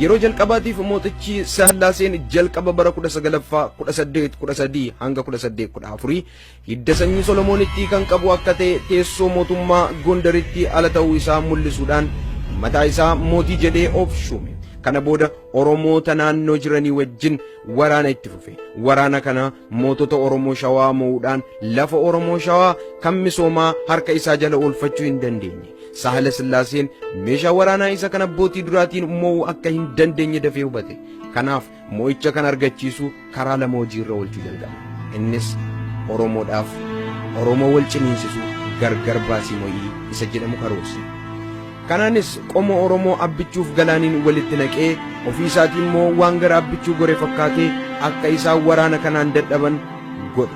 yeroo jalqabaatiif mootichi Sahlaaseen jalqaba bara 1913 hanga 1814 hidda sanyii Solomoonitti kan qabu akka ta'e teessoo mootummaa Gondaritti ala ta'uu isaa mul'isuudhaan mataa isaa mootii jedhee of shuume. Kana booda Oromoota naannoo jiranii wajjin waraana itti fufe. Waraana kana mootota Oromoo Shawaa mo'uudhaan lafa Oromoo Shawaa kan misoomaa harka isaa jala oolfachuu hin dandeenye. Sahla Sillaaseen meeshaa waraanaa isa kan abbootii duraatiin mo'uu akka hin dandeenye dafee hubate. Kanaaf mo'icha kan argachiisu karaa lama hojiirra oolchuu jalqabe. Innis Oromoodhaaf Oromoo wal ciniinsisu gargar baasii mo'ii isa jedhamu karoorse. Kanaanis qomoo Oromoo abbichuuf galaaniin walitti naqee ofii isaatii immoo waan gara abbichuu goree fakkaatee akka isaan waraana kanaan dadhaban godhe.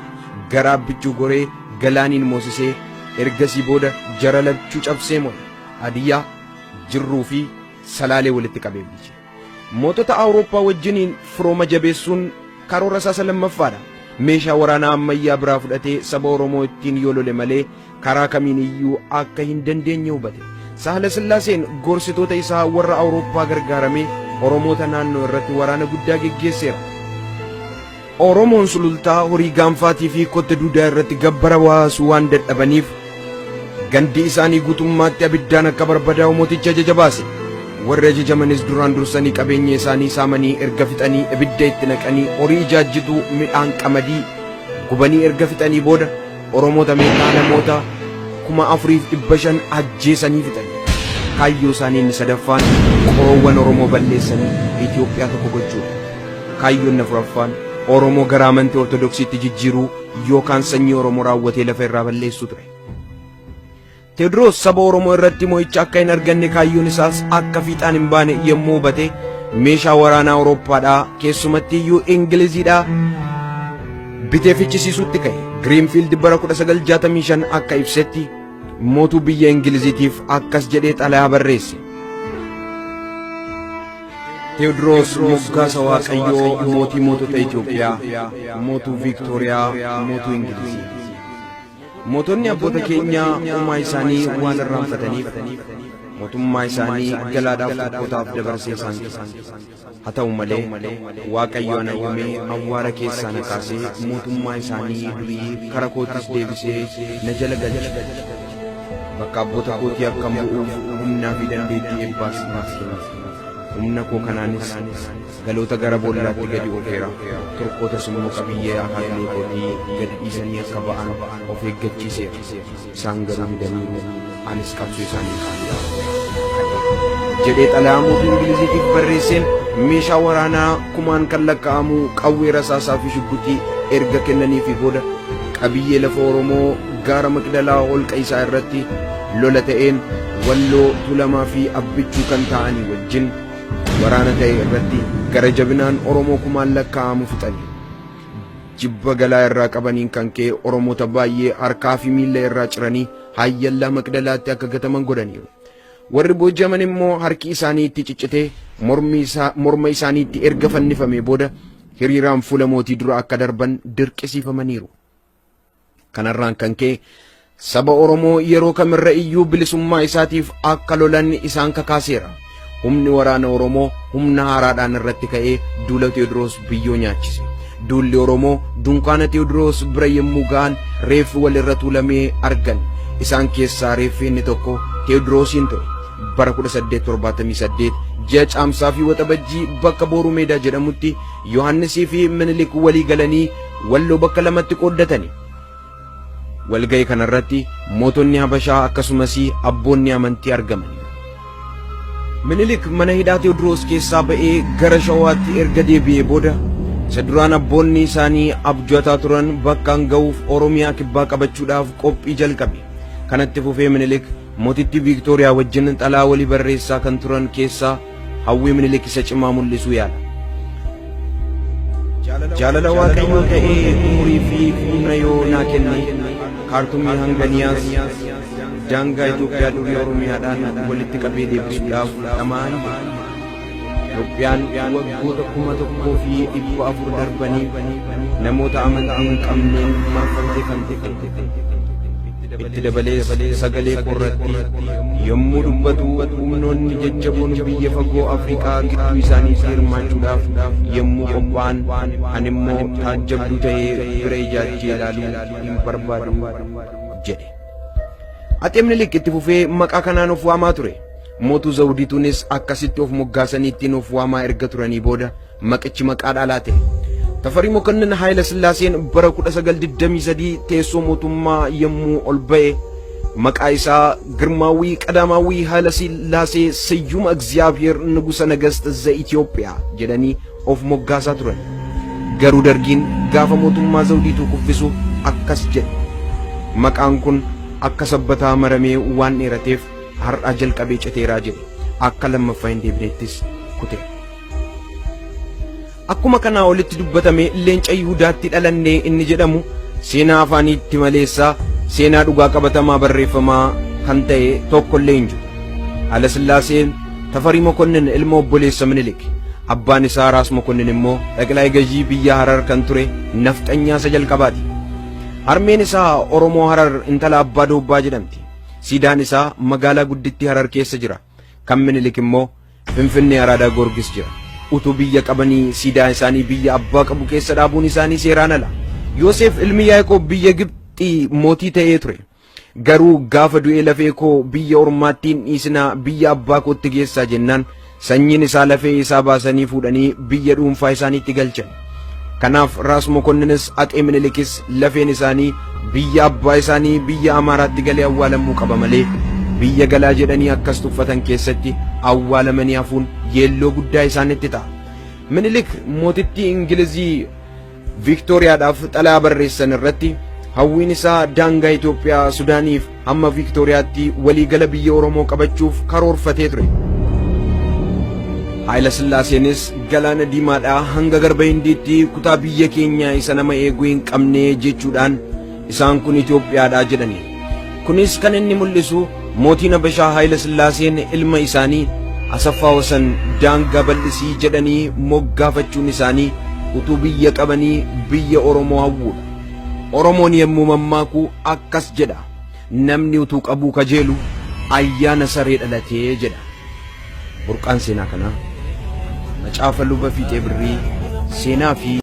Gara abbichuu goree galaaniin moosisee ergasii booda jara lachuu cabsee mo'e. Hadiyyaa, Jirruu fi Salaalee walitti qabee bulche. Mootota Awurooppaa wajjiniin firooma jabeessuun karoora isaa lammaffaadha. Meeshaa waraanaa ammayyaa biraa fudhatee saba Oromoo ittiin yoo lole malee karaa kamiin iyyuu akka hin dandeenye hubate. Sahla Sillaaseen gorsitoota isaa warra Awurooppaa gargaaramee Oromoota naannoo irratti waraana guddaa geggeesseera. Oromoon sulultaa horii gaanfaatii fi kotte duudaa irratti gabbara baasuu waan dadhabaniif gandi isaanii guutummaatti abiddaan akka barbadaa'u mootichi ajaja baase. Warri ajajamanis duraan dursanii qabeenya isaanii saamanii erga fixanii ibidda itti naqanii horii ijaajjituu midhaan qamadii gubanii erga fixanii booda Oromoota meeqaa namoota 4,500 ajjeesanii fixan. Kaayyoo isaanii inni sadaffaan qoroowwan Oromoo balleessanii Itoophiyaa tokko gochuudha. Kaayyoon afuraffaan Oromoo gara amantii Ortodoksiitti jijjiiruu yookaan sanyii Oromoo raawwatee lafa irraa balleessuu ture. Tewoodiroos saba Oromoo irratti mo'icha akka hin arganne kaayyoon isaas akka fiixaan hin baane yommuu hubate meeshaa waraanaa Awurooppaadhaa keessumatti iyyuu Ingiliziidhaa bitee fichisiisuutti ka'e. Greenfield bara 1965 akka ibsetti mootuu biyya Ingiliziitiif akkas jedhee xalayaa barreesse. Tewoodiroos moggaasa Waaqayyoo mootii mootota Itoophiyaa, mootuu Viiktooriyaa, mootuu Ingilizii. Mootonni abboota keenyaa uumaa isaanii waan irraanfataniif mootummaa isaanii galaadhaaf tokkotaaf dabarsee isaan kenne. Haa ta'u malee Waaqayyo ana uumee awwaara keessaa na kaasee mootummaa isaanii durii kara kootis deebisee na jala galche. Bakka abboota kootii akka bu'uuf humnaa fi dandeettii eebbaas naaf kenne. Humna koo kanaanis galoota gara boollaatti gadi oofeera. Turqootas immoo qabiyyee akaaklee kootii gadi dhiisanii akka ba'an of eeggachiiseera. Isaan garuu didaniiru anis qabsoo isaanii jedhee xalayaa mootii Ingiliziitiif barreesseen meeshaa waraanaa kumaan kan lakkaa'amu qawwee rasaasaa fi shugguxii erga kennaniifi booda qabiyyee lafa Oromoo gaara Maqdalaa holqa isaa irratti lola ta'een Walloo, Tulamaa fi Abbichuu kan ta'anii wajjin waraana ta'e irratti gara jabinaan Oromoo kumaan lakkaa'amu fixanii. Jibba galaa irraa qabaniin kan ka'e Oromoota baay'ee harkaa fi miilla irraa ciranii hayyallaa Maqdalaatti akka gataman godhaniiru. Warri booji'aman immoo harki isaanii itti ciccitee morma isaaniitti erga fannifamee booda hiriiraan fuula mootii dura akka darban dirqisiifamaniiru. Kanarraan kan ka'e saba Oromoo yeroo kamirra iyyuu bilisummaa isaatiif akka lolan isaan kakaaseera. Humni waraana Oromoo humna haaraadhaan irratti ka'ee duula Tewoodiroos biyyoo nyaachise. Duulli Oromoo dunkaana Tewoodiroos bira yommuu ga'an reeffi walirra tuulamee argan. Isaan keessaa reeffi inni tokko Tewoodiroosiin ture. Bara 1878 ji'a caamsaa fi waxabajjii bakka Booruu Meedaa jedhamutti Yohannisii fi Minilik walii galanii Walloo bakka lamatti qooddatani. Walga'ii kanarratti mootonni Habashaa akkasumas abboonni amantii argaman. Minilik mana hidhaa Tewoodiroos keessaa ba'ee gara Shawaatti erga deebi'ee booda isa duraan abboonni isaanii abjootaa turan bakkaan ga'uuf Oromiyaa kibbaa qabachuudhaaf qophii jalqabe. Kanatti fufee Minilik mootittii Viiktooriyaa wajjin xalayaa walii barreessaa kan turan keessaa hawwii Minilik isa cimaa mul'isuu yaala. Jaalala Waaqayyoo ta'ee umurii fi humna yoo naa kenne kaartumii hanganiyaas daangaa Itoophiyaa durii Oromiyaadhaan walitti qabee deebisuudhaaf dhamaan Itoophiyaan waggoota 1,400 darbanii namoota amantii hin qabneen marfamtee kan ta'e. itti dabalees sagalee qorratti yommuu dubbatu humnoonni jajjaboon biyya fagoo Afrikaa gidduu isaaniitti hirmaachuudhaaf yommuu qophaa'an animmoo taajjabduu ta'ee bira ijaajjee ilaaluu hin barbaadu jedhe. Atsee Minilik itti fufee maqaa kanaan of waamaa ture. Mootuu Zawudituunis akkasitti of moggaasanii ittiin of waamaa erga turanii booda maqichi maqaa dhaalaa ta'e. Tafarii Mokonnin Haayila Sillaaseen bara 1923 teessoo mootummaa yommuu ol ba'e maqaa isaa Girmaawii Qadaamaawii Haayila Sillaasee Siyyuma Egziyaabiyeer Nugusa Negast Za'Itoophiyaa jedhanii of moggaasaa turan. Garuu dargiin gaafa mootummaa Zawudituu kuffisu akkas jedhe. Maqaan kun akka sabbataa maramee waan dheerateef har'a jalqabee citeeraa jedhe. Akka lammaffaa hin deebineettis kute. Akkuma kanaa olitti dubbatame leenca Yihudaatti dhalannee inni jedhamu seenaa afaaniitti maleessaa seenaa dhugaa qabatamaa barreeffamaa kan ta'e tokkollee hin jiru. Haayila Sillaaseen Tafarii Mokonnin ilma obboleessa Minilik. Abbaan isaa Raas Mokonnin immoo dhaqilaa gajii biyya Harar kan ture nafxanyaa isa jalqabaati. Harmeen isaa Oromoo Harar intala Abbaa Doobbaa jedhamti. Siidaan isaa magaalaa guddittii Harar keessa jira. Kan Minilik immoo Finfinnee Araadaa Goorgis jira. Utuu biyya qabanii siidaa isaanii biyya abbaa qabu keessa dhaabuun isaanii seeraan ala. Yoosef ilmi Yaaqoob biyya Gibxii mootii ta'ee ture. Garuu gaafa du'ee lafee koo biyya ormaattiin dhiisinaa biyya abbaa kootti geessaa jennaan sanyiin isaa lafee isaa baasanii fuudhanii biyya dhuunfaa isaaniitti galchan. Kanaaf Raas Mokonninis Atsee Minilikis lafeen isaanii biyya abbaa isaanii biyya Amaaraatti galee awwaalamuu qaba malee biyya galaa jedhanii akkas tuffatan keessatti awwaalamanii hafuun yeelloo guddaa isaanitti ta'a. Minilik mootittii Ingilizii Viktooriyaadhaaf xalayaa barreessan irratti hawwiin isaa daangaa Itoophiyaa Sudaaniif hamma Viktooriyaatti waliigala biyya Oromoo qabachuuf karoorfatee ture. Haayila Sillaaseenis galaana diimaadhaa hanga garba Hindiitti kutaa biyya keenya isa nama eeguu hin qabne jechuudhaan isaan kun Itoophiyaadhaa jedhani. Kunis kan inni mul'isu mootiin Habashaa Haayila Sillaaseen ilma isaanii Asaffaa Wasan daangaa bal'isii jedhanii moggaafachuun isaanii utuu biyya qabanii biyya Oromoo hawwuudha. Oromoon yommuu mammaaku akkas jedha. Namni utuu qabuu kajeelu ayyaana saree dhalatee jedha. Burqaan seenaa kanaa macaafa luba Fiixee Birrii seenaa fi